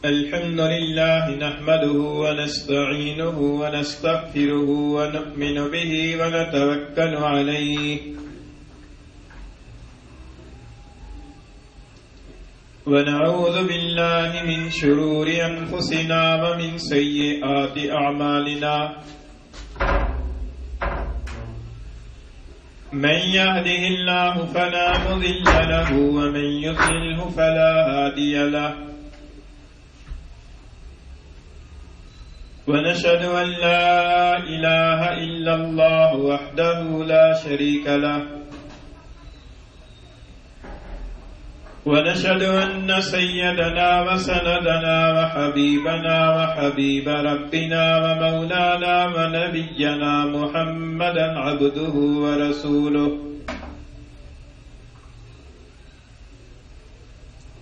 الحمد لله نحمده ونستعينه ونستغفره ونؤمن به ونتوكل عليه ونعوذ بالله من شرور أنفسنا ومن سيئات أعمالنا من يهده الله فلا مضل له ومن يضلله فلا هادي له ونشهد أن لا إله إلا الله وحده لا شريك له ونشهد أن سيدنا وسندنا وحبيبنا وحبيب ربنا ومولانا ونبينا محمدا عبده ورسوله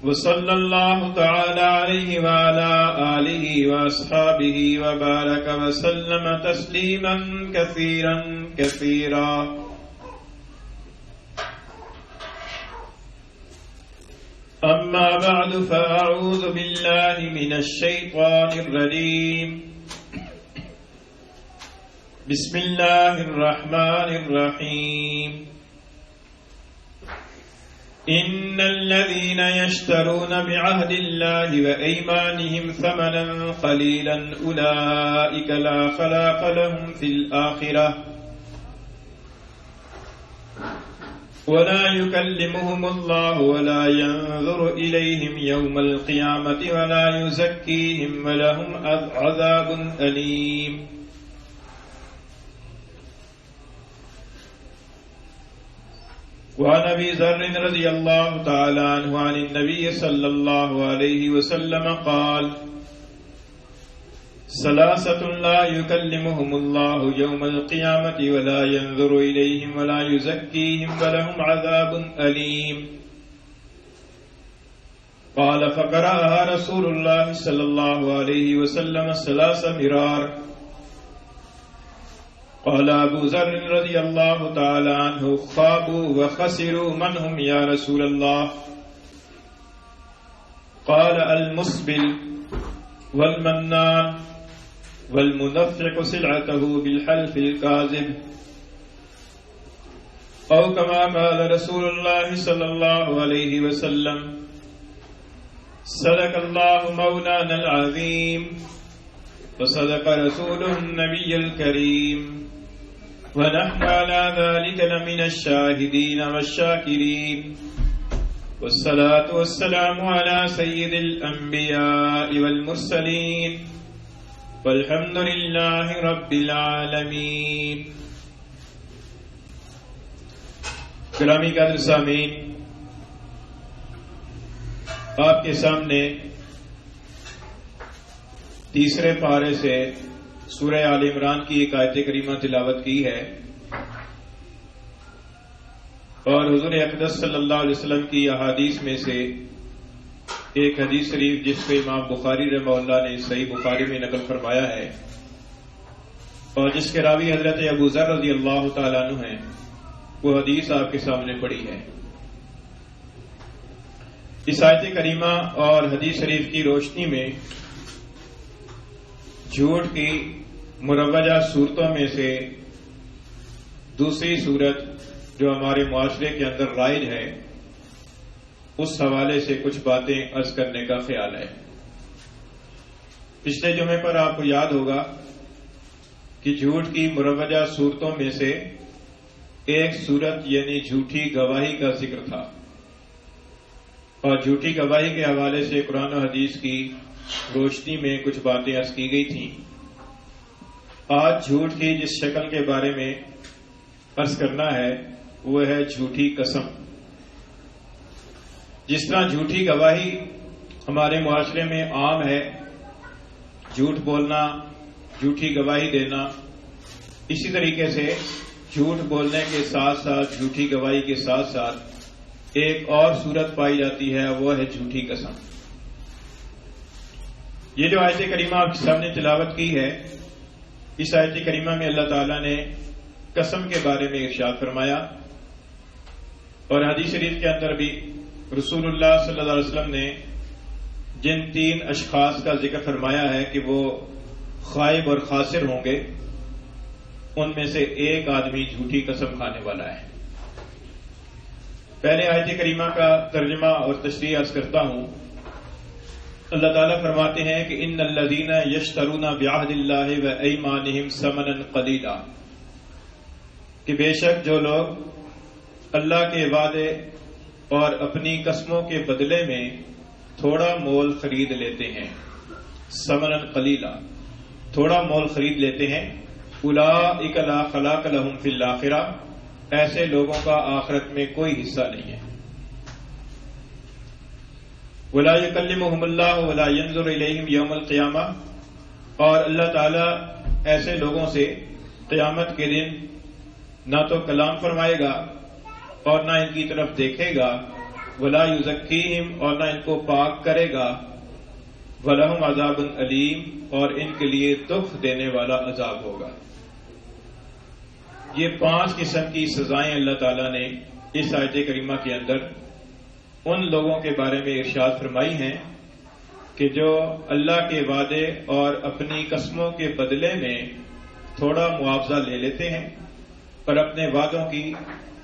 وصلى الله تعالى عليه وعلى آله وأصحابه وبارك وسلم تسليما كثيرا كثيرا. أما بعد فأعوذ بالله من الشيطان الرجيم. بسم الله الرحمن الرحيم. إن الذين يشترون بعهد الله وأيمانهم ثمنا قليلا أولئك لا خلاق لهم في الآخرة ولا يكلمهم الله ولا ينظر إليهم يوم القيامة ولا يزكيهم ولهم عذاب أليم. وعن أبي ذر رضي الله تعالى عنه عن النبي صلى الله عليه وسلم قال: ثلاثة لا يكلمهم الله يوم القيامة ولا ينظر إليهم ولا يزكيهم ولهم عذاب أليم. قال: فقرأها رسول الله صلى الله عليه وسلم 3 مرار. قال أبو ذر رضي الله تعالى عنه: خابوا وخسروا من هم يا رسول الله؟ قال: المسبل والمنان والمنفق سلعته بالحلف الكاذب، أو كما قال رسول الله صلى الله عليه وسلم: صدق الله مولانا العظيم وصدق رسوله النبي الكريم ونحن على ذلك لمن الشاهدين والشاكرين، والصلاة والسلام على سيد الأنبياء والمرسلين والحمد لله رب العالمين. گرامی قدر سامعین، آپ کے سامنے تیسرے پارے سے سورہ آل عمران کی ایک آیت کریمہ تلاوت کی ہے، اور حضور اقدس صلی اللہ علیہ وسلم کی احادیث میں سے ایک حدیث شریف جس کو امام بخاری رحمہ اللہ نے صحیح بخاری میں نقل فرمایا ہے، اور جس کے راوی حضرت ابو ذر رضی اللہ تعالیٰ عنہ ہیں، وہ حدیث آپ کے سامنے پڑی ہے. اس آیت کریمہ اور حدیث شریف کی روشنی میں جھوٹ کی مروجہ صورتوں میں سے دوسری صورت جو ہمارے معاشرے کے اندر رائج ہے، اس حوالے سے کچھ باتیں عرض کرنے کا خیال ہے. پچھلے جمعے پر آپ کو یاد ہوگا کہ جھوٹ کی مروجہ صورتوں میں سے ایک صورت یعنی جھوٹی گواہی کا ذکر تھا، اور جھوٹی گواہی کے حوالے سے قرآن و حدیث کی روشنی میں کچھ باتیں عرض کی گئی تھیں. آج جھوٹ کی جس شکل کے بارے میں عرض کرنا ہے وہ ہے جھوٹی قسم. جس طرح جھوٹی گواہی ہمارے معاشرے میں عام ہے، جھوٹ بولنا، جھوٹی گواہی دینا، اسی طریقے سے جھوٹ بولنے کے ساتھ ساتھ جھوٹی گواہی کے ساتھ ساتھ ایک اور صورت پائی جاتی ہے، وہ ہے جھوٹی قسم. یہ جو آیت کریمہ آپ کے سامنے تلاوت کی ہے، اس آیت کریمہ میں اللہ تعالیٰ نے قسم کے بارے میں ارشاد فرمایا، اور حدیث شریف کے اندر بھی رسول اللہ صلی اللہ علیہ وسلم نے جن 3 اشخاص کا ذکر فرمایا ہے کہ وہ خائب اور خاسر ہوں گے، ان میں سے ایک آدمی جھوٹی قسم کھانے والا ہے۔ پہلے آیت کریمہ کا ترجمہ اور تشریح عرض کرتا ہوں۔ اللہ تعالیٰ فرماتے ہیں کہ ان الذین یشترون بعہد اللہ وایمانہم ثمنا قلیلا، کہ بے شک جو لوگ اللہ کے وعدے اور اپنی قسموں کے بدلے میں تھوڑا مول خرید لیتے ہیں، ثمنا قلیلا، تھوڑا مول خرید لیتے ہیں، اولئک لا خلاق لہم فی الآخرہ، ایسے لوگوں کا آخرت میں کوئی حصہ نہیں ہے۔ ولا یکلمہم اللہ ولا ینظر الیہم یوم القیامہ، اور اللہ تعالیٰ ایسے لوگوں سے قیامت کے دن نہ تو کلام فرمائے گا اور نہ ان کی طرف دیکھے گا، ولا یزکیہم، اور نہ ان کو پاک کرے گا، ولہم عذاب علیم، اور ان کے لیے دکھ دینے والا عذاب ہوگا۔ یہ 5 قسم کی سزائیں اللہ تعالیٰ نے اس آیت کریمہ کے اندر ان لوگوں کے بارے میں ارشاد فرمائی ہیں کہ جو اللہ کے وعدے اور اپنی قسموں کے بدلے میں تھوڑا معاوضہ لے لیتے ہیں اور اپنے وعدوں کی،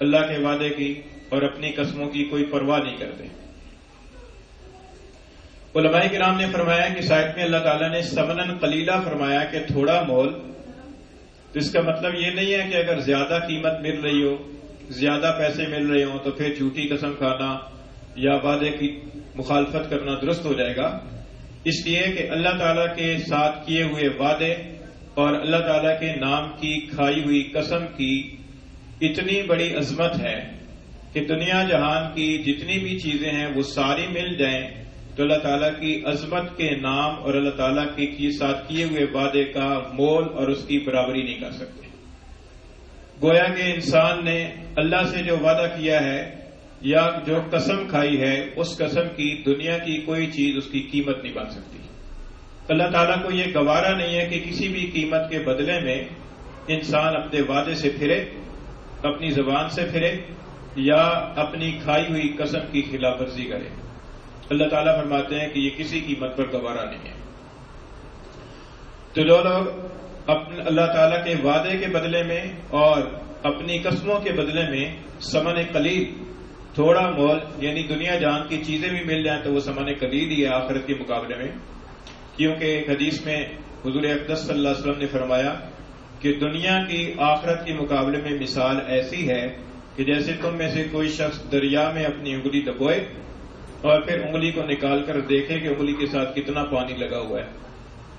اللہ کے وعدے کی اور اپنی قسموں کی کوئی پرواہ نہیں کرتے۔ علماء کرام نے فرمایا کہ اس آیت میں اللہ تعالیٰ نے ثمنن قلیلا فرمایا کہ تھوڑا مول، تو اس کا مطلب یہ نہیں ہے کہ اگر زیادہ قیمت مل رہی ہو، زیادہ پیسے مل رہے ہوں تو پھر جھوٹی قسم کھانا یا وعدے کی مخالفت کرنا درست ہو جائے گا۔ اس لیے کہ اللہ تعالیٰ کے ساتھ کیے ہوئے وعدے اور اللہ تعالیٰ کے نام کی کھائی ہوئی قسم کی اتنی بڑی عظمت ہے کہ دنیا جہان کی جتنی بھی چیزیں ہیں وہ ساری مل جائیں تو اللہ تعالیٰ کی عظمت کے نام اور اللہ تعالیٰ کے ساتھ کیے ہوئے وعدے کا مول اور اس کی برابری نہیں کر سکتے۔ گویا کہ انسان نے اللہ سے جو وعدہ کیا ہے یا جو قسم کھائی ہے، اس قسم کی دنیا کی کوئی چیز اس کی قیمت نہیں بن سکتی۔ اللہ تعالیٰ کو یہ گوارا نہیں ہے کہ کسی بھی قیمت کے بدلے میں انسان اپنے وعدے سے پھرے، اپنی زبان سے پھرے یا اپنی کھائی ہوئی قسم کی خلاف ورزی کرے۔ اللہ تعالیٰ فرماتے ہیں کہ یہ کسی قیمت پر گوارا نہیں ہے۔ تو جو لوگ اللہ تعالیٰ کے وعدے کے بدلے میں اور اپنی قسموں کے بدلے میں ثمن قلیل، تھوڑا مول، یعنی دنیا جان کی چیزیں بھی مل جائیں تو وہ ثمن قلیل ہی ہے آخرت کے مقابلے میں، کیونکہ ایک حدیث میں حضور اقدس صلی اللہ علیہ وسلم نے فرمایا کہ دنیا کی آخرت کے مقابلے میں مثال ایسی ہے کہ جیسے تم میں سے کوئی شخص دریا میں اپنی انگلی ڈبوئے اور پھر انگلی کو نکال کر دیکھے کہ انگلی کے ساتھ کتنا پانی لگا ہوا ہے۔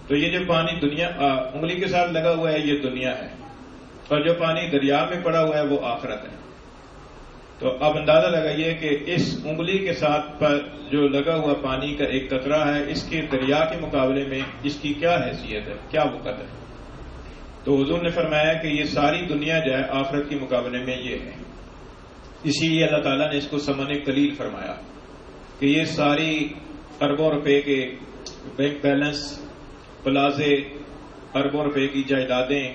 تو یہ جو پانی انگلی کے ساتھ لگا ہوا ہے یہ دنیا ہے، اور جو پانی دریا میں پڑا ہوا ہے وہ آخرت ہے۔ تو اب اندازہ لگائیے کہ اس انگلی کے ساتھ جو لگا ہوا پانی کا ایک قطرہ ہے، اس کے دریا کے مقابلے میں اس کی کیا حیثیت ہے، کیا وقت ہے۔ تو حضور نے فرمایا کہ یہ ساری دنیا جو ہے آخرت کے مقابلے میں یہ ہے۔ اسی لیے اللہ تعالیٰ نے اس کو ثمن قلیل فرمایا کہ یہ ساری اربوں روپے کے بینک بیلنس، پلازے، اربوں روپے کی جائیدادیں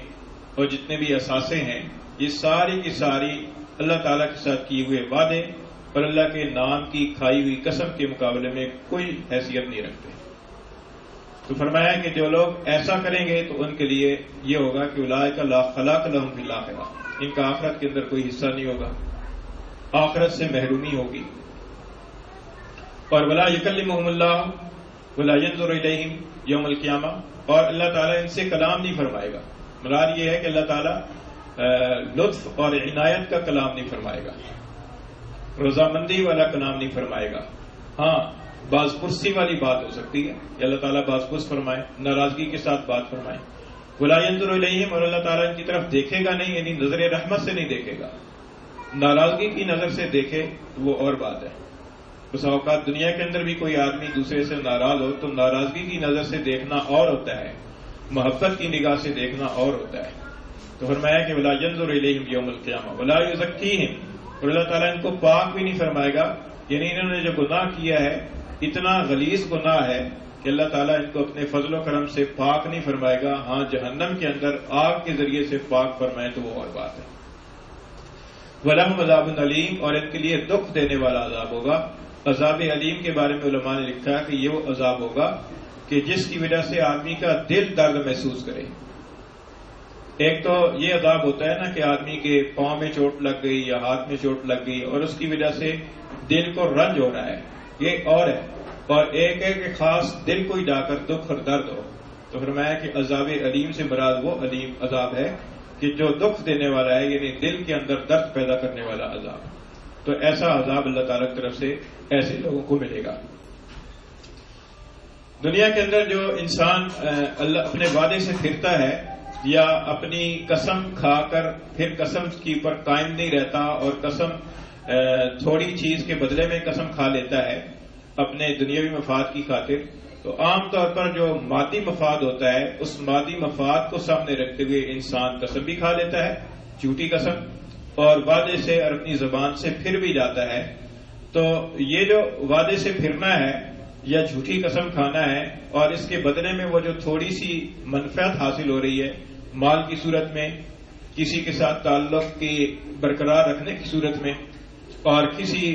اور جتنے بھی اثاثے ہیں، یہ ساری کی ساری اللہ تعالیٰ کے ساتھ کیے ہوئے وعدے اور اللہ کے نام کی کھائی ہوئی قسم کے مقابلے میں کوئی حیثیت نہیں رکھتے۔ تو فرمایا کہ جو لوگ ایسا کریں گے تو ان کے لیے یہ ہوگا کہ اولئک لا خلاق لہم فی الآخرہ، ان کا آخرت کے اندر کوئی حصہ نہیں ہوگا، آخرت سے محرومی ہوگی۔ اور ولا یکلمہم اللہ ولا ینظر الیہم یوم القیامہ، اور اللہ تعالیٰ ان سے کلام نہیں فرمائے گا۔ مراد یہ ہے کہ اللہ تعالیٰ لطف اور عنایت کا کلام نہیں فرمائے گا، رضامندی والا کلام نہیں فرمائے گا۔ ہاں، بعض پرسی والی بات ہو سکتی ہے کہ اللہ تعالیٰ بعض پرس فرمائے، ناراضگی کے ساتھ بات فرمائے۔ ولا ینظر الیہم، اور اللہ تعالیٰ ان کی طرف دیکھے گا نہیں، یعنی نظر رحمت سے نہیں دیکھے گا، ناراضگی کی نظر سے دیکھے تو وہ اور بات ہے۔ اس اوقات دنیا کے اندر بھی کوئی آدمی دوسرے سے ناراض ہو تو ناراضگی کی نظر سے دیکھنا اور ہوتا ہے، محبت کی نگاہ سے دیکھنا اور ہوتا ہے۔ تو فرمایا کہ ولا ینظر الیہم یوم القیامہ ولا یزکیہم، اور اللہ تعالیٰ ان کو پاک بھی نہیں فرمائے گا، یعنی انہوں نے جو گناہ کیا ہے اتنا غلیظ گناہ ہے کہ اللہ تعالیٰ ان کو اپنے فضل و کرم سے پاک نہیں فرمائے گا۔ ہاں، جہنم کے اندر آگ کے ذریعے سے پاک فرمائے تو وہ اور بات ہے۔ وَلَهُمْ عَذَابٌ عَلِيمٌ، اور ان کے لیے دکھ دینے والا عذاب ہوگا۔ عذاب علیم کے بارے میں علماء نے لکھا ہے کہ یہ وہ عذاب ہوگا کہ جس کی وجہ سے آدمی کا دل درد محسوس کرے. ایک تو یہ عذاب ہوتا ہے نا کہ آدمی کے پاؤں میں چوٹ لگ گئی یا ہاتھ میں چوٹ لگ گئی اور اس کی وجہ سے دل کو رنج ہو رہا ہے، یہ اور ہے. اور ایک ہے کہ خاص دل کو ہی جا کر دکھ اور درد ہو. تو فرمایا کہ عذاب علیم سے مراد وہ علیم عذاب ہے کہ جو دکھ دینے والا ہے، یعنی دل کے اندر درد پیدا کرنے والا عذاب. تو ایسا عذاب اللہ تعالیٰ کی طرف سے ایسے لوگوں کو ملے گا. دنیا کے اندر جو انسان اللہ اپنے وعدے سے پھرتا ہے یا اپنی قسم کھا کر پھر قسم کی پر قائم نہیں رہتا اور قسم تھوڑی چیز کے بدلے میں قسم کھا لیتا ہے اپنے دنیاوی مفاد کی خاطر، تو عام طور پر جو مادی مفاد ہوتا ہے اس مادی مفاد کو سامنے رکھتے ہوئے انسان قسم بھی کھا لیتا ہے، جھوٹی قسم، اور وعدے سے اور اپنی زبان سے پھر بھی جاتا ہے. تو یہ جو وعدے سے پھرنا ہے یا جھوٹی قسم کھانا ہے اور اس کے بدلے میں وہ جو تھوڑی سی منفعت حاصل ہو رہی ہے مال کی صورت میں، کسی کے ساتھ تعلق کی برقرار رکھنے کی صورت میں، اور کسی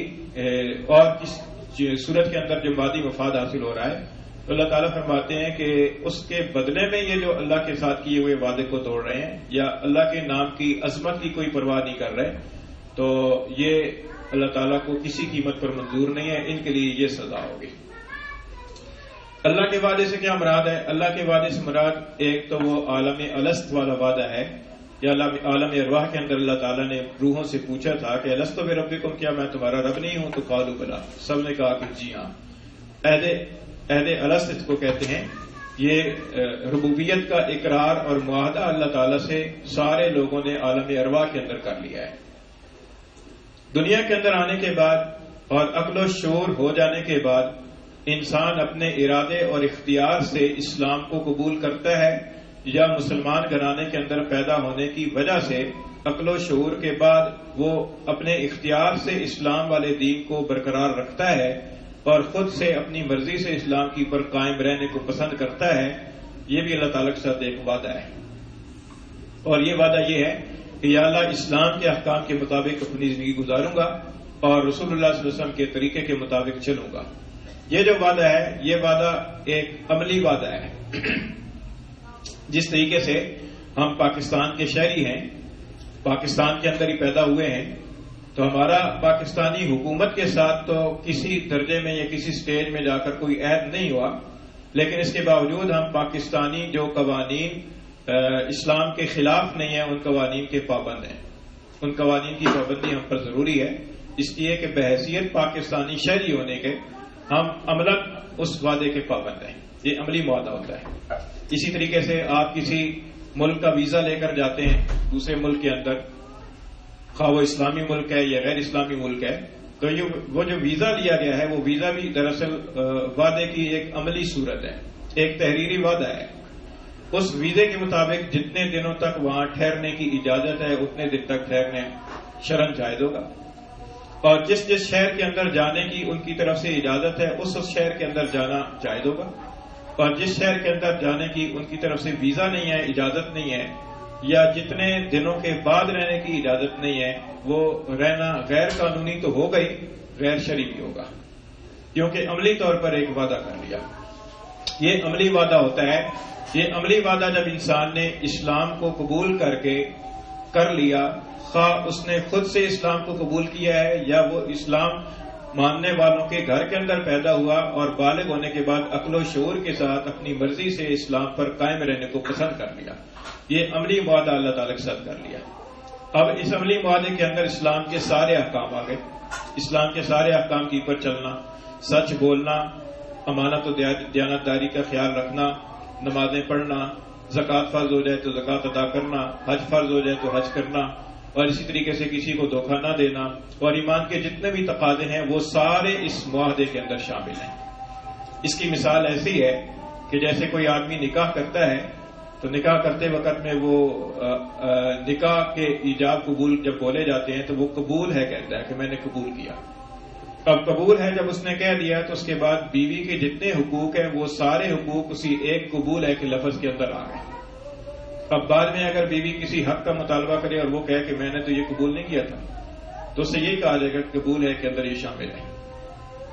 صورت کے اندر جو مادی مفاد حاصل ہو رہا ہے، تو اللہ تعالیٰ فرماتے ہیں کہ اس کے بدلے میں یہ جو اللہ کے ساتھ کیے ہوئے وعدے کو توڑ رہے ہیں یا اللہ کے نام کی عظمت کی کوئی پرواہ نہیں کر رہے، تو یہ اللہ تعالیٰ کو کسی قیمت پر منظور نہیں ہے. ان کے لیے یہ سزا ہوگی. اللہ کے وعدے سے کیا مراد ہے؟ اللہ کے وعدے سے مراد ایک تو وہ عالم الست والا وعدہ ہے یا عالم ارواح کے اندر اللہ تعالیٰ نے روحوں سے پوچھا تھا کہ الست بربکم، کیا میں تمہارا رب نہیں ہوں؟ تو قالوا بلا، سب نے کہا کہ جی ہاں. عہد الست اس کو کہتے ہیں. یہ ربوبیت کا اقرار اور معاہدہ اللہ تعالیٰ سے سارے لوگوں نے عالم ارواح کے اندر کر لیا ہے. دنیا کے اندر آنے کے بعد اور عقل و شعور ہو جانے کے بعد انسان اپنے ارادے اور اختیار سے اسلام کو قبول کرتا ہے یا مسلمان گھرانے کے اندر پیدا ہونے کی وجہ سے عقل و شعور کے بعد وہ اپنے اختیار سے اسلام والے دین کو برقرار رکھتا ہے اور خود سے اپنی مرضی سے اسلام کی پر قائم رہنے کو پسند کرتا ہے. یہ بھی اللہ تعالیٰ کے ساتھ ایک وعدہ ہے، اور یہ وعدہ یہ ہے کہ یا اللہ اسلام کے احکام کے مطابق اپنی زندگی گزاروں گا اور رسول اللہ صلی اللہ علیہ وسلم کے طریقے کے مطابق چلوں گا. یہ جو وعدہ ہے یہ وعدہ ایک عملی وعدہ ہے. جس طریقے سے ہم پاکستان کے شہری ہیں، پاکستان کے اندر ہی پیدا ہوئے ہیں، تو ہمارا پاکستانی حکومت کے ساتھ تو کسی درجے میں یا کسی سٹیج میں جا کر کوئی عہد نہیں ہوا، لیکن اس کے باوجود ہم پاکستانی جو قوانین اسلام کے خلاف نہیں ہیں ان قوانین کے پابند ہیں. ان قوانین کی پابندی ہم پر ضروری ہے، اس لیے کہ بحیثیت پاکستانی شہری ہونے کے ہم عملاً اس وعدے کے پابند ہیں. یہ عملی معاہدہ ہوتا ہے. اسی طریقے سے آپ کسی ملک کا ویزا لے کر جاتے ہیں دوسرے ملک کے اندر، خواہ وہ اسلامی ملک ہے یا غیر اسلامی ملک ہے، تو وہ جو ویزا لیا گیا ہے وہ ویزا بھی دراصل وعدے کی ایک عملی صورت ہے، ایک تحریری وعدہ ہے. اس ویزے کے مطابق جتنے دنوں تک وہاں ٹھہرنے کی اجازت ہے اتنے دن تک ٹھہرنے شرعاً جائز ہوگا، اور جس جس شہر کے اندر جانے کی ان کی طرف سے اجازت ہے اس شہر کے اندر جانا جائز ہوگا، اور جس شہر کے اندر جانے کی ان کی طرف سے ویزا نہیں ہے، اجازت نہیں ہے، یا جتنے دنوں کے بعد رہنے کی اجازت نہیں ہے، وہ رہنا غیر قانونی تو ہو گئی، غیر شرعی بھی ہوگا، کیونکہ عملی طور پر ایک وعدہ کر لیا. یہ عملی وعدہ ہوتا ہے. یہ عملی وعدہ جب انسان نے اسلام کو قبول کر لیا، خواہ اس نے خود سے اسلام کو قبول کیا ہے یا وہ اسلام ماننے والوں کے گھر کے اندر پیدا ہوا اور بالغ ہونے کے بعد عقل و شعور کے ساتھ اپنی مرضی سے اسلام پر قائم رہنے کو پسند کر لیا، یہ عملی معاہدہ اللہ تعالیٰ کے ساتھ کر لیا. اب اس عملی معاہدے کے اندر اسلام کے سارے احکام آ گئے. اسلام کے سارے احکام کی پر چلنا، سچ بولنا، امانت و دیانتداری کا خیال رکھنا، نمازیں پڑھنا، زکوٰۃ فرض ہو جائے تو زکوٰۃ ادا کرنا، حج فرض ہو جائے تو حج کرنا، اور اسی طریقے سے کسی کو دھوکہ نہ دینا، اور ایمان کے جتنے بھی تقاضے ہیں وہ سارے اس معاہدے کے اندر شامل ہیں. اس کی مثال ایسی ہے کہ جیسے کوئی آدمی نکاح کرتا ہے تو نکاح کرتے وقت میں وہ نکاح کے ایجاب قبول جب بولے جاتے ہیں تو وہ قبول ہے کہتا ہے کہ میں نے قبول کیا. اب قبول ہے جب اس نے کہہ دیا تو اس کے بعد بیوی کے جتنے حقوق ہیں وہ سارے حقوق اسی ایک قبول ہے کہ لفظ کے اندر آ گئے. اب بعد میں اگر بیوی کسی حق کا مطالبہ کرے اور وہ کہے کہ میں نے تو یہ قبول نہیں کیا تھا تو اسے یہی کہا جائے گا کہ قبول ہے کے اندر یہ شامل ہے.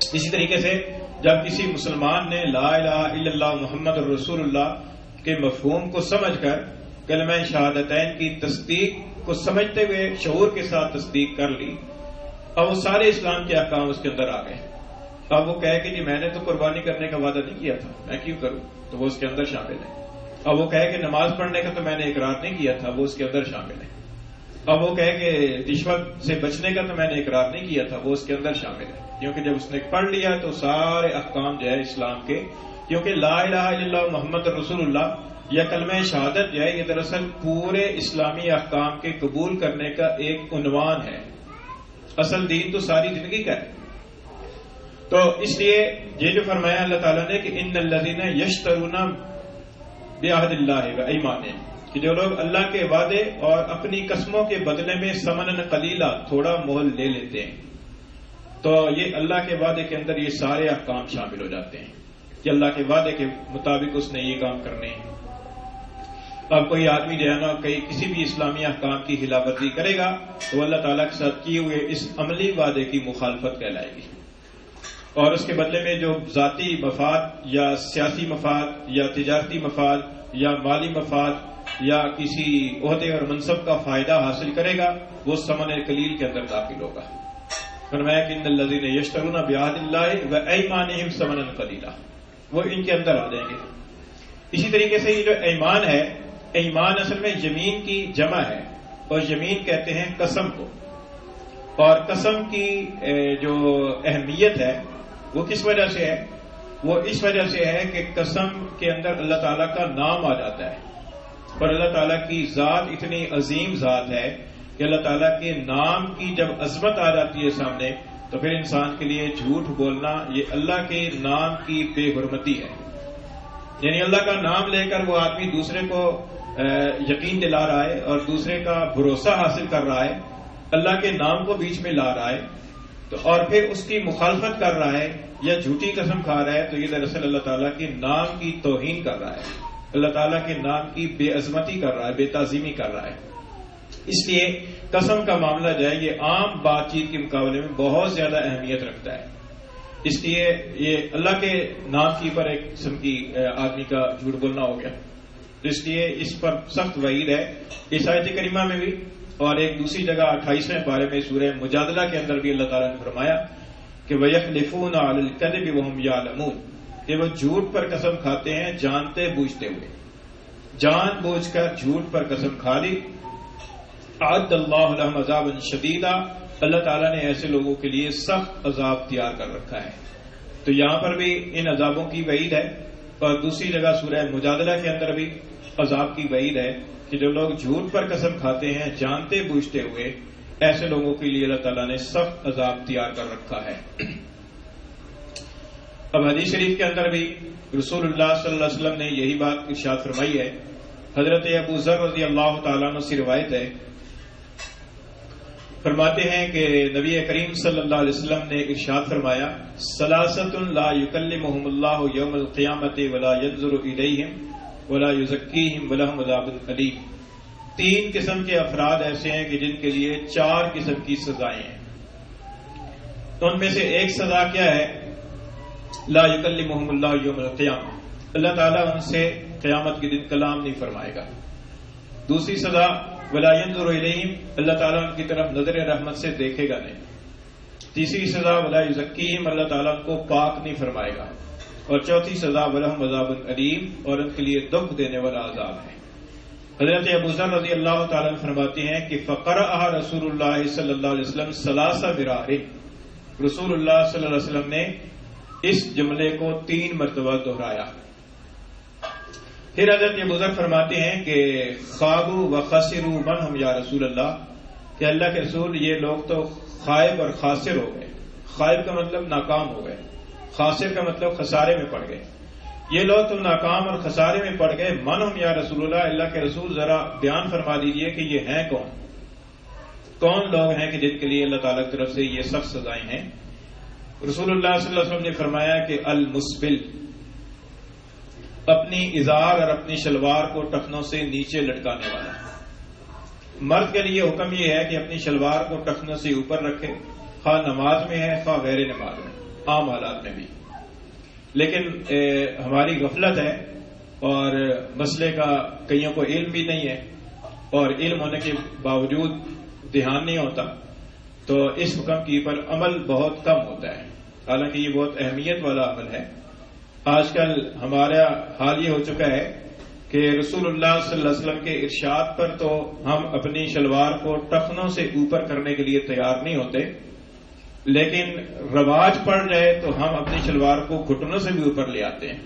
اسی طریقے سے جب کسی مسلمان نے لا الہ الا اللہ محمد رسول اللہ کے مفہوم کو سمجھ کر کلمہ شہادتین کی تصدیق کو سمجھتے ہوئے شعور کے ساتھ تصدیق کر لی، اب وہ سارے اسلام کے احکام اس کے اندر آ گئے. اب وہ کہے کہ جی میں نے تو قربانی کرنے کا وعدہ نہیں کیا تھا، میں کیوں کروں، تو وہ اس کے اندر شامل ہے. اب وہ کہے کہ نماز پڑھنے کا تو میں نے اقرار نہیں کیا تھا، وہ اس کے اندر شامل ہے. اب وہ کہے کہ رشوت سے بچنے کا تو میں نے اقرار نہیں کیا تھا، وہ اس کے اندر شامل ہے. کیونکہ جب اس نے پڑھ لیا تو سارے احکام جو ہے اسلام کے، کیونکہ لا الہ الا اللہ محمد رسول اللہ یا کلمہ شہادت جو ہے یہ دراصل پورے اسلامی احکام کے قبول کرنے کا ایک عنوان ہے. اصل دین تو ساری زندگی کا ہے. تو اس لیے یہ جو فرمایا اللہ تعالیٰ نے کہ ان الذین یشترون بعہد اللہ وایمانہم، کہ جو لوگ اللہ کے وعدے اور اپنی قسموں کے بدلے میں ثمنا قلیلا تھوڑا مول لے لیتے ہیں، تو یہ اللہ کے وعدے کے اندر یہ سارے احکام شامل ہو جاتے ہیں کہ اللہ کے وعدے کے مطابق اس نے یہ کام کرنے ہیں. اب کوئی آدمی جو ہے نا کسی بھی اسلامی احکام کی خلاف ورزی کرے گا تو اللہ تعالیٰ کے ساتھ کیے ہوئے اس عملی وعدے کی مخالفت کہلائے گی، اور اس کے بدلے میں جو ذاتی مفاد یا سیاسی مفاد یا تجارتی مفاد یا مالی مفاد یا کسی عہدے اور منصب کا فائدہ حاصل کرے گا وہ ثمن قلیل کے اندر داخل ہوگا. فرمایا کہ ان الذین یشترون بعہد اللہ وایمانہم ثمنا قلیلا، وہ ان کے اندر آ جائیں گے. اسی طریقے سے یہ جو ایمان ہے، ایمان اصل میں یمین کی جمع ہے، اور یمین کہتے ہیں قسم کو. اور قسم کی جو اہمیت ہے وہ کس وجہ سے ہے؟ وہ اس وجہ سے ہے کہ قسم کے اندر اللہ تعالیٰ کا نام آ جاتا ہے، اور اللہ تعالیٰ کی ذات اتنی عظیم ذات ہے کہ اللہ تعالیٰ کے نام کی جب عظمت آ جاتی ہے سامنے تو پھر انسان کے لیے جھوٹ بولنا یہ اللہ کے نام کی بے حرمتی ہے. یعنی اللہ کا نام لے کر وہ آدمی دوسرے کو یقین دلا رہا ہے اور دوسرے کا بھروسہ حاصل کر رہا ہے، اللہ کے نام کو بیچ میں لا رہا ہے تو اور پھر اس کی مخالفت کر رہا ہے یا جھوٹی قسم کھا رہا ہے، تو یہ دراصل اللہ تعالیٰ کے نام کی توہین کر رہا ہے، اللہ تعالیٰ کے نام کی بے عظمتی کر رہا ہے، بے تعظیمی کر رہا ہے. اس لیے قسم کا معاملہ جو ہے یہ عام بات چیت کے مقابلے میں بہت زیادہ اہمیت رکھتا ہے. اس لیے یہ اللہ کے نام کی پر ایک قسم کی آدمی کا جھوٹ بولنا ہو گیا، تو اس لیے اس پر سخت وعید ہے اس آیت کریمہ میں بھی. اور ایک دوسری جگہ 28ویں پارے میں سورہ مجادلہ کے اندر بھی اللہ تعالیٰ نے فرمایا کہ وَيَحْلِفُونَ عَلَى الْكَذِبِ وَهُمْ يَعْلَمُونَ، کہ وہ جھوٹ پر قسم کھاتے ہیں جانتے بوجھتے ہوئے، جان بوجھ کر جھوٹ پر قسم کھا لی. اعد اللہ لہم عذابا شدیدا، اللہ تعالیٰ نے ایسے لوگوں کے لیے سخت عذاب تیار کر رکھا ہے. تو یہاں پر بھی ان عذابوں کی وعید ہے، اور دوسری جگہ سورہ مجادلہ کے اندر بھی عذاب کی وعید ہے کہ جو لوگ جھوٹ پر قسم کھاتے ہیں جانتے بوجھتے ہوئے، ایسے لوگوں کے لیے اللہ تعالیٰ نے سخت عذاب تیار کر رکھا ہے. اب حدیث شریف کے اندر بھی رسول اللہ صلی اللہ علیہ وسلم نے یہی بات ارشاد فرمائی ہے. حضرت ابو ذر رضی اللہ تعالیٰ عنہ سے روایت ہے، فرماتے ہیں کہ نبی کریم صلی اللہ علیہ وسلم نے ارشاد فرمایا ثلاثۃ لا یکلمہم اللہ یوم القیامۃ ولا ینظر الیہم ولا یزکیہم ولہم عذاب الیم. 3 قسم کے افراد ایسے ہیں کہ جن کے لیے 4 قسم کی سزائیں ہیں. تو ان میں سے ایک سزا کیا ہے؟ لا یکلمہم اللہ یوم القیامہ، اللہ تعالیٰ ان سے قیامت کے دن کلام نہیں فرمائے گا. دوسری سزا ولا ينظر الیہم، اللہ تعالیٰ ان کی طرف نظر رحمت سے دیکھے گا نہیں. تیسری سزا ولا یزکیہم، اللہ تعالیٰ ان کو پاک نہیں فرمائے گا. اور چوتھی سزا ولہم عذاب الیم، اور ان کے لیے دکھ دینے والا عذاب ہے. حضرت ابو ذر رضی اللہ تعالیٰ عنہ فرماتے ہیں کہ فقرأها رسول اللہ صلی اللہ علیہ وسلم 3 مرار، رسول اللہ صلی اللہ علیہ وسلم نے اس جملے کو 3 مرتبہ دہرایا. پھر حضرت ابو ذر فرماتے ہیں کہ خابوا وخسروا من ہم یا رسول اللہ، کہ اللہ کے رسول یہ لوگ تو خائب اور خاسر ہو گئے. خائب کا مطلب ناکام ہو گئے، خاسر کا مطلب خسارے میں پڑ گئے. یہ لوگ تو ناکام اور خسارے میں پڑ گئے. من ہم یا رسول اللہ، اللہ کے رسول ذرا بیان فرما دیجئے کہ یہ ہیں کون لوگ ہیں کہ جن کے لیے اللہ تعالیٰ کی طرف سے یہ سخت سزائیں ہیں. رسول اللہ صلی اللہ علیہ وسلم نے فرمایا کہ المسبل، اپنی ازار اور اپنی شلوار کو ٹخنوں سے نیچے لٹکانے والا. مرد کے لیے حکم یہ ہے کہ اپنی شلوار کو ٹخنوں سے اوپر رکھے، خواہ نماز میں ہے خواہ غیر نماز میں. عام حالات میں بھی. لیکن ہماری غفلت ہے اور مسئلے کا کئیوں کو علم بھی نہیں ہے اور علم ہونے کے باوجود دھیان نہیں ہوتا، تو اس حکم کی پر عمل بہت کم ہوتا ہے، حالانکہ یہ بہت اہمیت والا عمل ہے. آج کل ہمارا حال یہ ہو چکا ہے کہ رسول اللہ صلی اللہ علیہ وسلم کے ارشاد پر تو ہم اپنی شلوار کو ٹخنوں سے اوپر کرنے کے لیے تیار نہیں ہوتے، لیکن رواج پڑ جائے تو ہم اپنی شلوار کو گھٹنوں سے بھی اوپر لے آتے ہیں.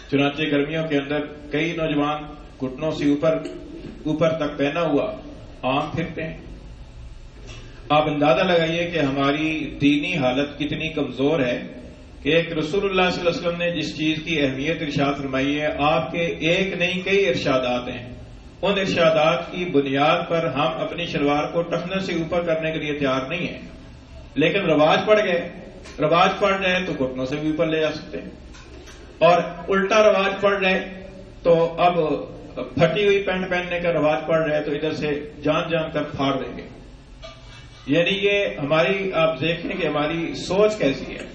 چنانچہ گرمیوں کے اندر کئی نوجوان گھٹنوں سے اوپر تک پہنا ہوا عام پھرتے ہیں. آپ اندازہ لگائیے کہ ہماری دینی حالت کتنی کمزور ہے کہ ایک رسول اللہ صلی اللہ علیہ وسلم نے جس چیز کی اہمیت ارشاد فرمائی ہے، آپ کے ایک نہیں کئی ارشادات ہیں. ان ارشادات کی بنیاد پر ہم اپنی شلوار کو ٹخنے سے اوپر کرنے کے لیے تیار نہیں ہیں، لیکن رواج پڑ جائے تو گھٹنوں سے بھی اوپر لے جا سکتے ہیں، اور الٹا رواج پڑ جائے تو اب پھٹی ہوئی پینٹ پہننے کا رواج پڑ جائے تو ادھر سے جان کر پھاڑ دیں گے. یعنی یہ ہماری، آپ دیکھیں کہ ہماری سوچ کیسی ہے،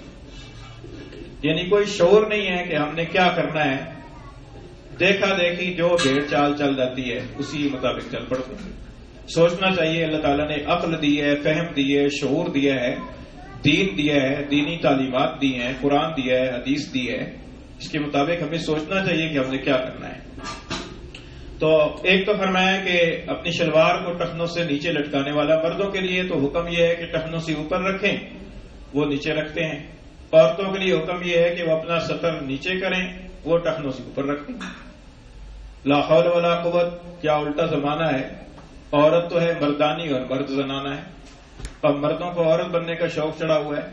یعنی کوئی شعور نہیں ہے کہ ہم نے کیا کرنا ہے. دیکھا دیکھی جو بھیڑ چال چل جاتی ہے اسی مطابق چل پڑتے ہیں. سوچنا چاہیے. اللہ تعالیٰ نے عقل دی ہے، فہم دی ہے، شعور دیا ہے، دین دیا ہے، دینی تعلیمات دی ہیں، قرآن دیا ہے، حدیث دی ہے. اس کے مطابق ہمیں سوچنا چاہیے کہ ہم نے کیا کرنا ہے. تو ایک تو فرمایا کہ اپنی شلوار کو ٹخنوں سے نیچے لٹکانے والا. مردوں کے لیے تو حکم یہ ہے کہ ٹخنوں سے اوپر رکھیں، وہ نیچے رکھتے ہیں. عورتوں کے لیے حکم یہ ہے کہ وہ اپنا سطر نیچے کریں، وہ ٹخنوں سے اوپر رکھیں. لا حول ولا قوت. کیا الٹا زمانہ ہے. عورت تو ہے مردانی اور مرد زنانہ ہے. اب مردوں کو عورت بننے کا شوق چڑھا ہوا ہے،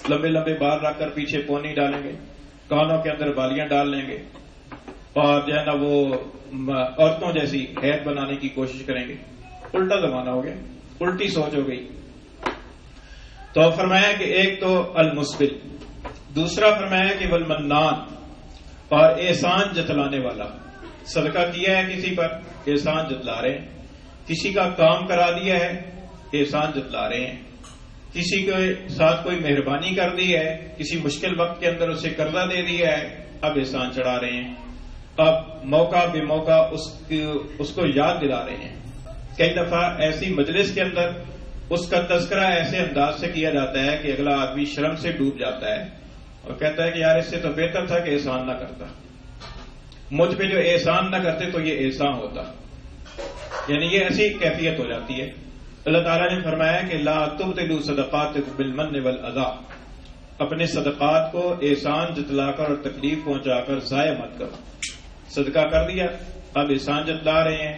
لمبے لمبے بال رکھ کر پیچھے پونی ڈالیں گے، کانوں کے اندر بالیاں ڈال لیں گے، اور جو ہے نا وہ عورتوں جیسی حیت بنانے کی کوشش کریں گے. الٹا زمانہ ہو گیا، الٹی سوچ ہو گئی. تو فرمایا کہ ایک تو المسبل، دوسرا فرمایا کہ والمنان، اور احسان جتلانے والا. صدقہ کیا ہے کسی پر، احسان جتلا رہے ہیں. کسی کا کام کرا دیا ہے، احسان جتلا رہے ہیں. کسی کے ساتھ کوئی مہربانی کر دی ہے، کسی مشکل وقت کے اندر اسے قرضہ دے دیا ہے، اب احسان چڑھا رہے ہیں. اب موقع بے موقع اس کو یاد دلا رہے ہیں. کئی دفعہ ایسی مجلس کے اندر اس کا تذکرہ ایسے انداز سے کیا جاتا ہے کہ اگلا آدمی شرم سے ڈوب جاتا ہے اور کہتا ہے کہ یار اس سے تو بہتر تھا کہ احسان نہ کرتا، مجھ پہ جو احسان نہ کرتے تو یہ احسان ہوتا. یعنی یہ ایسی کیفیت ہو جاتی ہے. اللہ تعالیٰ نے فرمایا کہ لا تبطلوا صدقاتکم بالمن والاذی، اپنے صدقات کو احسان جتلا کر اور تکلیف پہنچا کر ضائع مت کرو. صدقہ کر دیا، اب احسان جتلا رہے ہیں،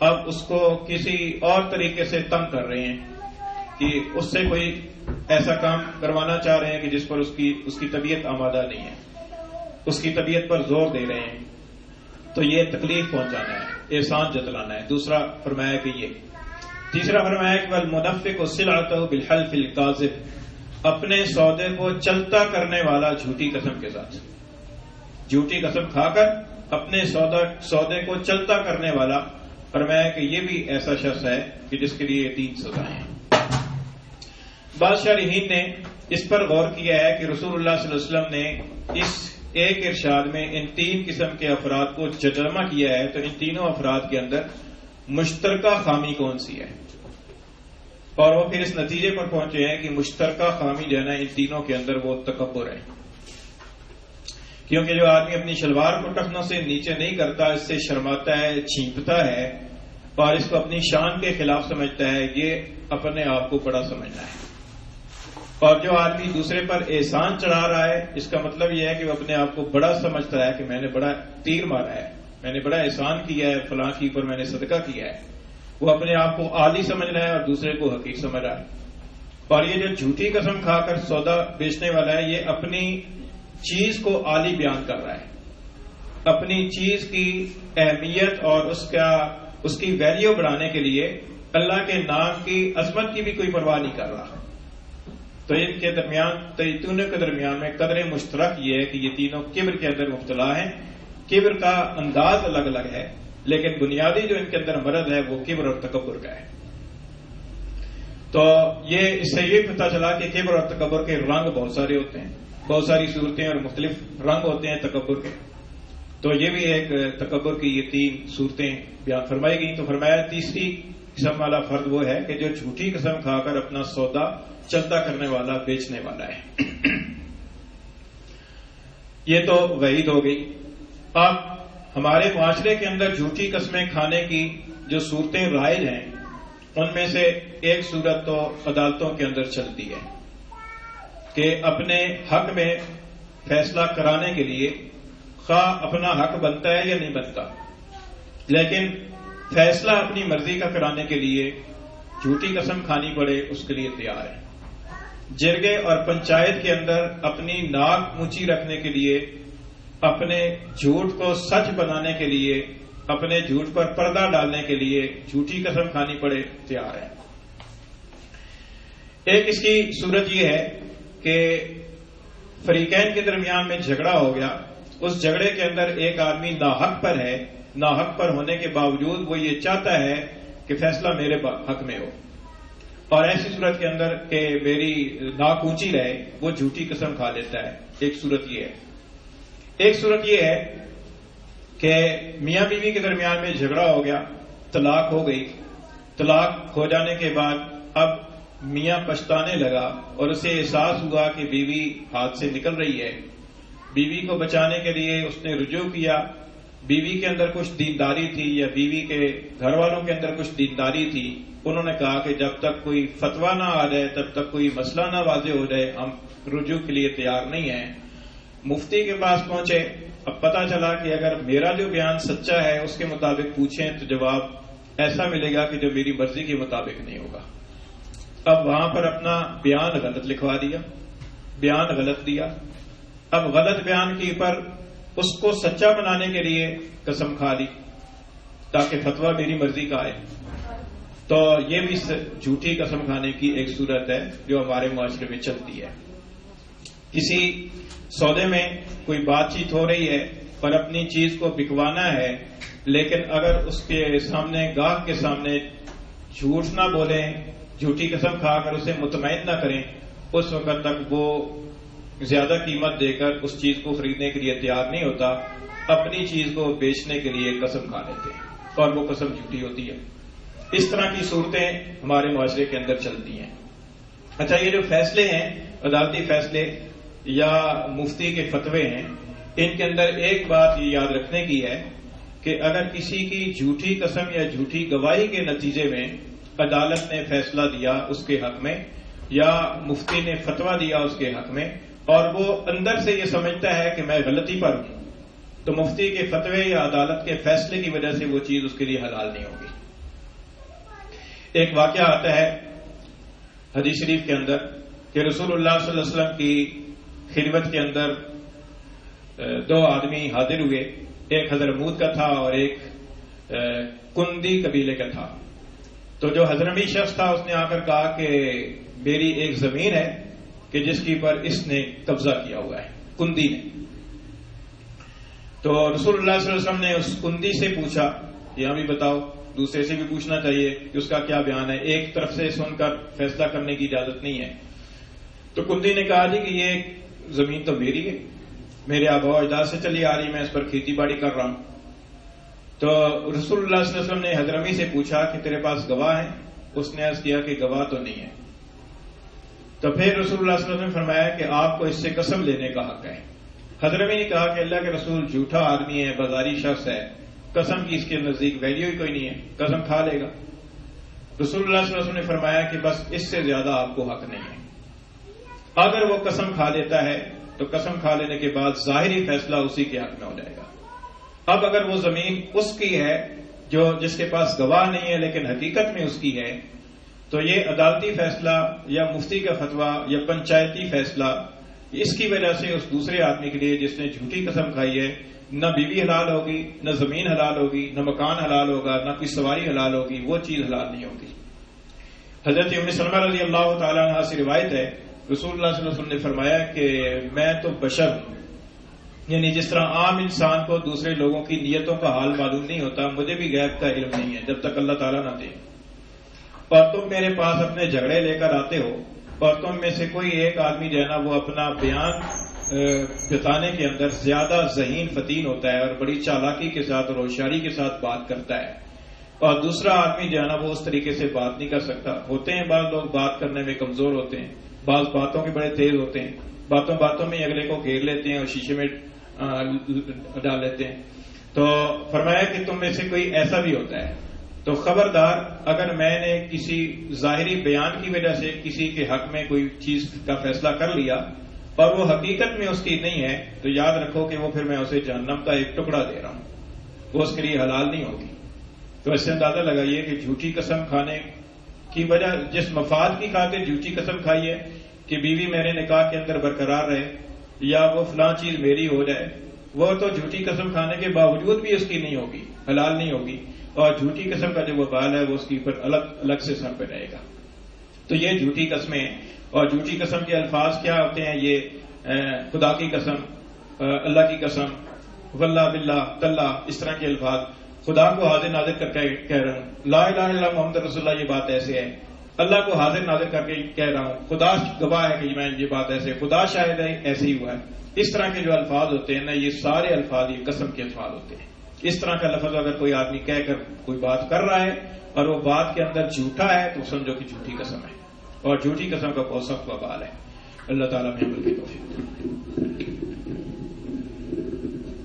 اب اس کو کسی اور طریقے سے تنگ کر رہے ہیں کہ اس سے کوئی ایسا کام کروانا چاہ رہے ہیں کہ جس پر اس کی طبیعت آمادہ نہیں ہے، اس کی طبیعت پر زور دے رہے ہیں. تو یہ تکلیف پہنچانا ہے، احسان جتلانا ہے. دوسرا فرمایا کہ یہ. تیسرا فرمایا کہ والمنفق صلعته بالحلف الكاذب، اپنے سودے کو چلتا کرنے والا جھوٹی قسم کے ساتھ. جھوٹی قسم کھا کر اپنے سودے کو چلتا کرنے والا. فرمایا کہ یہ بھی ایسا شخص ہے کہ جس کے لیے 3 سزائیں ہیں. بعض شارحین نے اس پر غور کیا ہے کہ رسول اللہ صلی اللہ علیہ وسلم نے اس ایک ارشاد میں ان 3 قسم کے افراد کو جمع کیا ہے، تو ان تینوں افراد کے اندر مشترکہ خامی کون سی ہے، اور وہ پھر اس نتیجے پر پہنچے ہیں کہ مشترکہ خامی جو ہے نا ان تینوں کے اندر وہ تکبر ہے. کیونکہ جو آدمی اپنی شلوار کو ٹخنوں سے نیچے نہیں کرتا، اس سے شرماتا ہے، چھینپتا ہے اور اس کو اپنی شان کے خلاف سمجھتا ہے، یہ اپنے آپ کو بڑا سمجھنا ہے. اور جو آدمی دوسرے پر احسان چڑھا رہا ہے، اس کا مطلب یہ ہے کہ وہ اپنے آپ کو بڑا سمجھتا ہے کہ میں نے بڑا تیر مارا ہے، میں نے بڑا احسان کیا ہے، فلاں کی پر میں نے صدقہ کیا ہے. وہ اپنے آپ کو عالی سمجھ رہا ہے اور دوسرے کو حقیر سمجھ رہا ہے. اور یہ جو جھوٹی قسم کھا کر سودا بیچنے والا ہے، یہ اپنی چیز کو عالی بیان کر رہا ہے، اپنی چیز کی اہمیت اور اس کی ویلیو بڑھانے کے لیے اللہ کے نام کی عظمت کی بھی کوئی پرواہ نہیں کر رہا. تو ان کے تینوں کے درمیان میں قدر مشترک یہ ہے کہ یہ تینوں کبر کے اندر مبتلا ہیں. کبر کا انداز الگ الگ ہے، لیکن بنیادی جو ان کے اندر مرض ہے وہ کبر اور تکبر کا ہے. تو اس سے یہ پتہ چلا کہ کبر اور تکبر کے رنگ بہت سارے ہوتے ہیں، بہت ساری صورتیں اور مختلف رنگ ہوتے ہیں تکبر کے. تو یہ بھی ایک تکبر کی یہ 3 صورتیں بیان فرمائی گئی. تو فرمایا تیسری قسم والا فرد وہ ہے کہ جو جھوٹی قسم کھا کر اپنا سودا چلتا کرنے والا، بیچنے والا ہے. یہ تو وعید ہو گئی. اب ہمارے معاشرے کے اندر جھوٹی قسمیں کھانے کی جو صورتیں رائج ہیں ان میں سے ایک صورت تو عدالتوں کے اندر چلتی ہے کہ اپنے حق میں فیصلہ کرانے کے لیے خواہ اپنا حق بنتا ہے یا نہیں بنتا، لیکن فیصلہ اپنی مرضی کا کرانے کے لیے جھوٹی قسم کھانی پڑے اس کے لیے تیار ہے. جرگے اور پنچایت کے اندر اپنی ناک اونچی رکھنے کے لیے، اپنے جھوٹ کو سچ بنانے کے لیے، اپنے جھوٹ پر پردہ ڈالنے کے لیے جھوٹی قسم کھانی پڑے تیار ہے. ایک اس کی صورت یہ ہے کہ فریقین کے درمیان میں جھگڑا ہو گیا، اس جھگڑے کے اندر ایک آدمی ناحق پر ہے، ناحق پر ہونے کے باوجود وہ یہ چاہتا ہے کہ فیصلہ میرے حق میں ہو، اور ایسی صورت کے اندر کہ میری ناک اونچی رہے وہ جھوٹی قسم کھا لیتا ہے. ایک صورت یہ ہے. ایک صورت یہ ہے کہ میاں بیوی کے درمیان میں جھگڑا ہو گیا، طلاق ہو گئی. طلاق ہو جانے کے بعد اب میاں پچھتانے لگا اور اسے احساس ہوا کہ بیوی ہاتھ سے نکل رہی ہے. بیوی کو بچانے کے لیے اس نے رجوع کیا. بیوی کے اندر کچھ دینداری تھی یا بیوی کے گھر والوں کے اندر کچھ دینداری تھی. انہوں نے کہا کہ جب تک کوئی فتویٰ نہ آ جائے، تب تک کوئی مسئلہ نہ واضح ہو جائے، ہم رجوع کے لیے تیار نہیں ہیں. مفتی کے پاس پہنچے. اب پتہ چلا کہ اگر میرا جو بیان سچا ہے اس کے مطابق پوچھیں تو جواب ایسا ملے گا کہ جو میری مرضی کے مطابق نہیں ہوگا. اب وہاں پر اپنا بیان غلط لکھوا دیا، بیان غلط دیا. اب غلط بیان کے پر اس کو سچا بنانے کے لیے قسم کھا لی تاکہ فتویٰ میری مرضی کا آئے. تو یہ بھی جھوٹی قسم کھانے کی ایک صورت ہے جو ہمارے معاشرے میں چلتی ہے. کسی سودے میں کوئی بات چیت ہو رہی ہے اور اپنی چیز کو بکوانا ہے، لیکن اگر اس کے سامنے، گاہک کے سامنے جھوٹ نہ بولیں، جھوٹی قسم کھا کر اسے مطمئن نہ کریں، اس وقت تک وہ زیادہ قیمت دے کر اس چیز کو خریدنے کے لیے تیار نہیں ہوتا. اپنی چیز کو بیچنے کے لیے قسم کھا لیتے ہیں اور وہ قسم جھوٹی ہوتی ہے. اس طرح کی صورتیں ہمارے معاشرے کے اندر چلتی ہیں. اچھا، یہ جو فیصلے ہیں، عدالتی فیصلے یا مفتی کے فتوے ہیں، ان کے اندر ایک بات یہ یاد رکھنے کی ہے کہ اگر کسی کی جھوٹی قسم یا جھوٹی گواہی کے نتیجے میں عدالت نے فیصلہ دیا اس کے حق میں یا مفتی نے فتویٰ دیا اس کے حق میں، اور وہ اندر سے یہ سمجھتا ہے کہ میں غلطی پر ہوں، تو مفتی کے فتوے یا عدالت کے فیصلے کی وجہ سے وہ چیز اس کے لیے حلال نہیں ہوگی. ایک واقعہ آتا ہے حدیث شریف کے اندر کہ رسول اللہ صلی اللہ علیہ وسلم کی خدمت کے اندر 2 آدمی حاضر ہوئے. ایک حضرموت کا تھا اور ایک کندی قبیلے کا تھا. تو جو حضرمی شخص تھا اس نے آ کر کہا کہ میری ایک زمین ہے کہ جس کی پر اس نے قبضہ کیا ہوا ہے، کندی نے. تو رسول اللہ صلی اللہ علیہ وسلم نے اس کندی سے پوچھا، یہاں بھی بتاؤ، دوسرے سے بھی پوچھنا چاہیے کہ اس کا کیا بیان ہے، ایک طرف سے سن کر فیصلہ کرنے کی اجازت نہیں ہے. تو کندی نے کہا جی کہ یہ زمین تو میری ہے، میرے آبا و اجداد سے چلی آ رہی، میں اس پر کھیتی باڑی کر رہا ہوں. تو رسول اللہ صلی اللہ علیہ وسلم نے حضرمی سے پوچھا کہ تیرے پاس گواہ ہیں؟ اس نے عرض کیا کہ گواہ تو نہیں ہے. تو پھر رسول اللہ صلی اللہ علیہ وسلم نے فرمایا کہ آپ کو اس سے قسم لینے کا حق ہے. حضرمی نے کہا کہ اللہ کے رسول جھوٹا آدمی ہے، بازاری شخص ہے، قسم کی اس کے نزدیک ویلیو ہی کوئی نہیں ہے، قسم کھا لے گا. رسول اللہ صلی اللہ علیہ وسلم نے فرمایا کہ بس اس سے زیادہ آپ کو حق نہیں ہے. اگر وہ قسم کھا لیتا ہے تو قسم کھا لینے کے بعد ظاہری فیصلہ اسی کے حق میں ہو جائے گا. اب اگر وہ زمین اس کی ہے جو جس کے پاس گواہ نہیں ہے لیکن حقیقت میں اس کی ہے، تو یہ عدالتی فیصلہ یا مفتی کا فتویٰ یا پنچایتی فیصلہ اس کی وجہ سے اس دوسرے آدمی کے لیے جس نے جھوٹی قسم کھائی ہے، نہ بیوی حلال ہوگی، نہ زمین حلال ہوگی، نہ مکان حلال ہوگا، نہ کوئی سواری حلال ہوگی، وہ چیز حلال نہیں ہوگی. حضرت ام سلمہ رضی اللہ تعالیٰ عنہ سے روایت ہے، رسول اللہ صلی اللہ علیہ وسلم نے فرمایا کہ میں تو بشر ہوں، یعنی جس طرح عام انسان کو دوسرے لوگوں کی نیتوں کا حال معلوم نہیں ہوتا، مجھے بھی غیب کا علم نہیں ہے جب تک اللہ تعالیٰ نہ دے. اور تم میرے پاس اپنے جھگڑے لے کر آتے ہو اور تم میں سے کوئی ایک آدمی جو ہے نا وہ اپنا بیان بتانے کے اندر زیادہ ذہین فتین ہوتا ہے اور بڑی چالاکی کے ساتھ اور ہوشیاری کے ساتھ بات کرتا ہے، اور دوسرا آدمی جو ہے نا وہ اس طریقے سے بات نہیں کر سکتا. ہوتے ہیں بعض لوگ بات کرنے میں کمزور ہوتے ہیں، بعض باتوں کے بڑے تیز ہوتے ہیں، باتوں میں اگلے کو گھیر لیتے ہیں اور شیشے میں ڈال لیتے ہیں. تو فرمایا کہ تم میں سے کوئی ایسا بھی ہوتا ہے، تو خبردار اگر میں نے کسی ظاہری بیان کی وجہ سے کسی کے حق میں کوئی چیز کا فیصلہ کر لیا اور وہ حقیقت میں اس کی نہیں ہے، تو یاد رکھو کہ وہ پھر میں اسے جہنم کا ایک ٹکڑا دے رہا ہوں، وہ اس کے لیے حلال نہیں ہوگی. تو اس سے اندازہ لگائیے کہ جھوٹی قسم کھانے کی وجہ، جس مفاد کی خاطر جھوٹی قسم کھائی ہے کہ بیوی میرے نکاح کے اندر برقرار رہے یا وہ فلاں چیز میری ہو جائے، وہ تو جھوٹی قسم کھانے کے باوجود بھی اس کی نہیں ہوگی، حلال نہیں ہوگی، اور جھوٹی قسم کا جو وبال ہے وہ اس کی اوپر الگ سے سر پہ رہے گا. تو یہ جھوٹی قسمیں، اور جھوٹی قسم کے الفاظ کیا ہوتے ہیں؟ یہ خدا کی قسم، اللہ کی قسم، واللہ باللہ تاللہ، اس طرح کے الفاظ. خدا کو حاضر ناظر کر کے کہہ رہا ہوں، لا الہ الا اللہ محمد رسول اللہ، یہ بات ایسے ہے. اللہ کو حاضر ناظر کر کے کہہ رہا ہوں، خدا گواہ ہے کہ میں یہ بات ایسے، خدا شاہد ہے ایسے ہی ہوا ہے. اس طرح کے جو الفاظ ہوتے ہیں نا، یہ سارے الفاظ یہ قسم کے الفاظ ہوتے ہیں. اس طرح کا لفظ اگر کوئی آدمی کہہ کر کوئی بات کر رہا ہے اور وہ بات کے اندر جھوٹا ہے تو سمجھو کہ جھوٹی قسم ہے، اور جھوٹی قسم کا بہت سخت وبال ہے. اللہ تعالیٰ میں عمل کی توفیق.